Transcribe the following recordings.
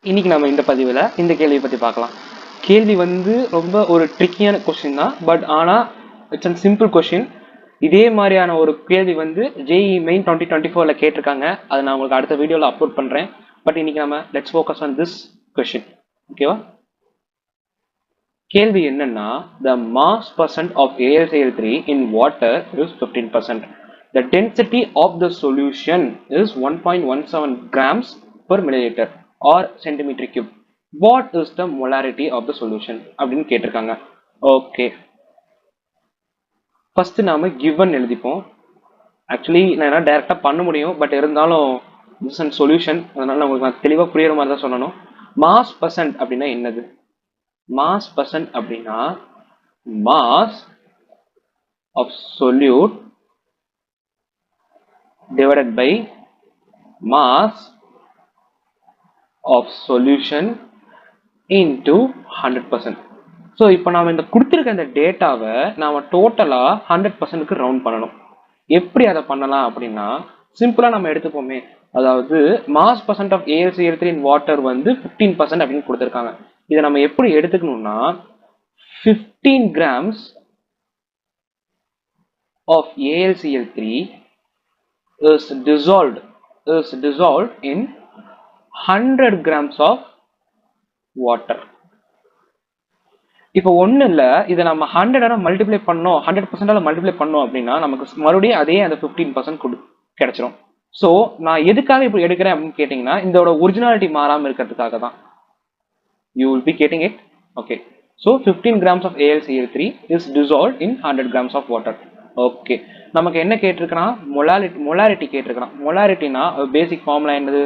இன்னைக்கு நம்ம இந்த பதிவில் இந்த கேள்வியை பற்றி பார்க்கலாம். கேள்வி வந்து ரொம்ப ஒரு ட்ரிக்கியான கொஸ்டின் தான், பட் ஆனால் இட்ஸ் அண்ட் சிம்பிள் கொஸ்டின். இதே மாதிரியான ஒரு கேள்வி வந்து ஜேஇ மெயின் 2024 கேட்டிருக்காங்க. அதை நான் உங்களுக்கு அடுத்த வீடியோவில் அப்லோட் பண்ணுறேன். பட் இன்னைக்கு நம்ம let's focus on this question. ஓகேவா? கேள்வி என்னன்னா, the mass percent of AlCl3 in water is 15%. The density of the solution is 1.17 grams per milliliter or centimeter cube. What is the molarity of the solution? அப்படின்னு கேட்டிருக்காங்க. Okay, first நாம given எழுதிப்போம். Actually நான் டைரக்டா பண்ண முடியும், but இருந்தாலும் this and solution, அதனால உங்களுக்கு நான் தெளிவாக புரியுற மாதிரி தான் சொல்லணும். மாஸ் பர்சன்ட் அப்படின்னா என்னது? mass percent அப்படின்னா mass of solute divided by mass of solution into 100%. So இப்போ நாம் இந்த கொடுத்துருக்க இந்த டேட்டாவை நாம் டோட்டலாக 100%க்கு ரவுண்ட் பண்ணணும். எப்படி அதை பண்ணலாம் அப்படின்னா, சிம்பிளாக நம்ம எடுத்துப்போமே. அதாவது mass percent of AlCl3 in water வந்து 15% அப்படின்னு கொடுத்துருக்காங்க. இதை நம்ம எப்படி எடுத்துக்கணும்னா, 15 grams of AlCl3 is dissolved in 100 grams of water. இப்போ ஒண்ணு இல்ல, இதை நம்ம 100 மல்டிப்ளை பண்ணோம், 100% மல்டிப்ளை பண்ணோம் அப்படின்னா நமக்கு மறுபடியும் அதே அந்த 15% கிடைச்சிரும். ஸோ நான் எதுக்காக இப்படி எடுக்கிறேன் அப்படின்னு கேட்டீங்கன்னா, இதோட ஒரிஜினாலிட்டி மாறாம இருக்கிறதுக்காக தான். You will be getting it. Okay, so 15 grams of AlCl3 is dissolved in 100 grams of water. Okay, நமக்கு என்ன கேட்டிருக்கான்? molarity கேட்டிருக்கான். molarityனா பேசிக் ஃபார்முலா என்னது?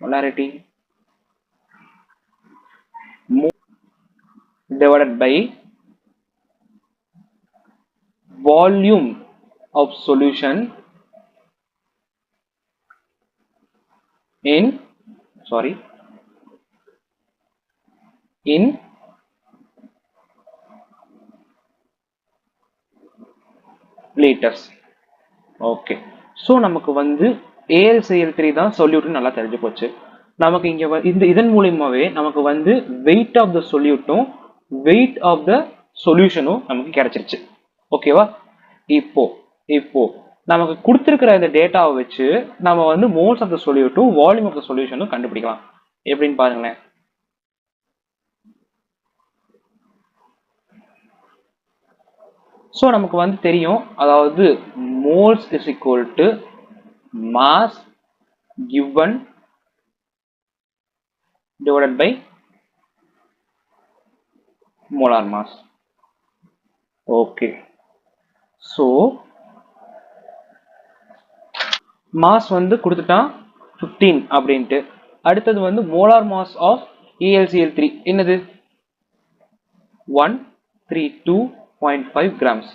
molarity divided by volume of solution in liters. Okay, so நமக்கு வந்து AlCl3 தான் சொல்யூட்னு நல்லா தெரிஞ்சு போச்சு. நமக்கு இங்க இதன் மூலியமாவே நமக்கு வந்து வெயிட் ஆஃப் த சொல்யூட்டும் வெயிட் ஆஃப் த சொல்யூஷனும் நமக்கு கிடைச்சிருச்சு. ஓகேவா? இப்போ நமக்கு கொடுத்துருக்கிற இந்த டேட்டாவை வச்சு நம்ம வந்து மோல்ஸ் ஆஃப் த சொல்யூட்டும் வால்யூம் ஆஃப் த சொல்யூஷனும் கண்டுபிடிக்கலாம். எப்படின்னு பாருங்களேன். ஸோ நமக்கு வந்து தெரியும், அதாவது moles is equal to mass given divided by molar mass. Okay, so mass வந்து கொடுத்துட்டான் 15 அப்படின்ட்டு. அடுத்தது வந்து molar mass of AlCl3 என்னது? 132.5 grams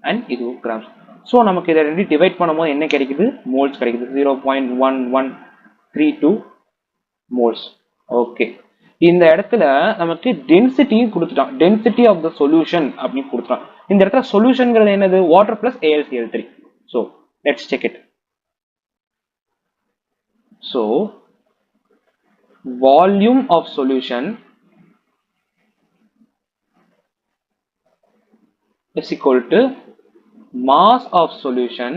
and இது grams. ஸோ நமக்கு இதை ரெண்டு டிவைட் பண்ணும்போது என்ன கிடைக்குது? மோல்ஸ் கிடைக்குது. 0.1132 மோல்ஸ். ஓகே, இந்த இடத்துல நமக்கு டென்சிட்டியும் கொடுத்துட்டான். டென்சிட்டி ஆஃப் த சொல்யூஷன் அப்படின்னு கொடுத்துட்டான். இந்த இடத்துல சொல்யூஷன்ங்கிறது என்னது? Water plus AlCl3. So let's check it. So volume of solution is equal to mass of solution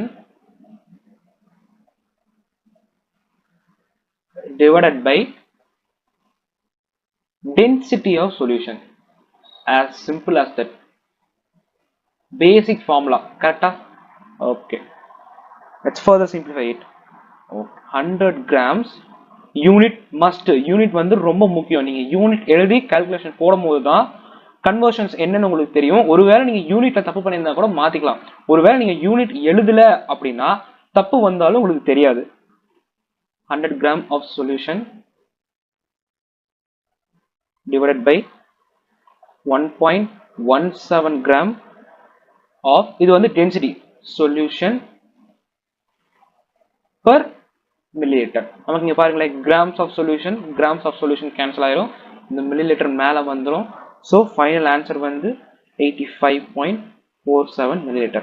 divided by density of solution. As simple as that. Basic formula, correct? Okay, let's further simplify it. 100 grams unit must. Unit வந்து ரொம்ப முக்கியம். நீங்க unit எழுதி calculation போடும்போது தான் conversions என்னன்னு உங்களுக்கு தெரியும். ஒருவேளை நீங்க யூனிட்ல தப்பு பண்ணியிருந்தா கூட மாத்திக்கலாம். ஒருவேளை நீங்க யூனிட் எழுதல அப்படின்னா தப்பு வந்தாலும் உங்களுக்கு தெரியாது. 100 gram of solution divided by 1.17 gram of, இது வந்து டென்சிட்டி, சொல்யூஷன் per milliliter. நமக்கு இங்க பாருங்களேன், grams of solution கேன்சல் ஆயிரும், இந்த மில்லிலிட்டர் மேல வந்துடும். ஸோ ஃபைனல் ஆன்சர் வந்து 85.47 milliliter.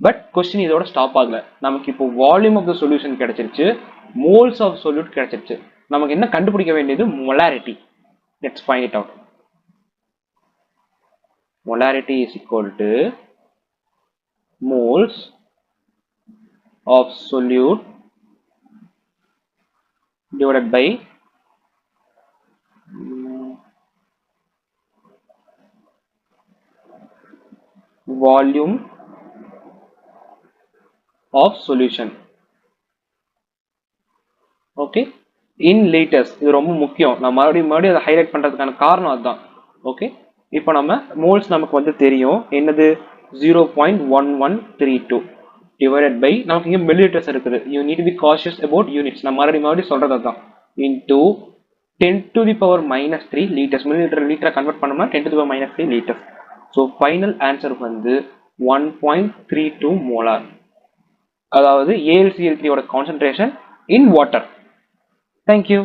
பட் கொஸ்டின் இதோட ஸ்டாப் ஆகல. நமக்கு இப்போ வால்யூம் ஆஃப் த சொல்யூஷன் கிடைச்சிருச்சு, மோல்ஸ் ஆஃப் சொல்யூட் கிடைச்சிருச்சு. நமக்கு என்ன கண்டுபிடிக்க வேண்டியது molarity. Let's find it out. Molarity is equal to moles of solute divided by volume of solution. Okay, in litres. இது ரொம்ப முக்கியம். நான் மறுபடியும் அதை ஹைலைட் பண்றதுக்கான காரணம் அதுதான். ஓகே, இப்போ நம்ம மோல்ஸ் நமக்கு வந்து தெரியும். என்னது 0.1132 டிவைடட் பை நமக்கு இங்கே மில்லிலிட்டர்ஸ் இருக்குது. You need to be cautious about units. நான் மறுபடியும் சொல்றது அதுதான். Into 10 to the power minus 3 liters. மில்லிலிட்டரை கன்வெர்ட் பண்ணோம்னா 10 to the power minus 3 liters. So final answer வந்து 1.32 மோலார். அதாவது AlCl3 ஓட concentration in water. Thank you.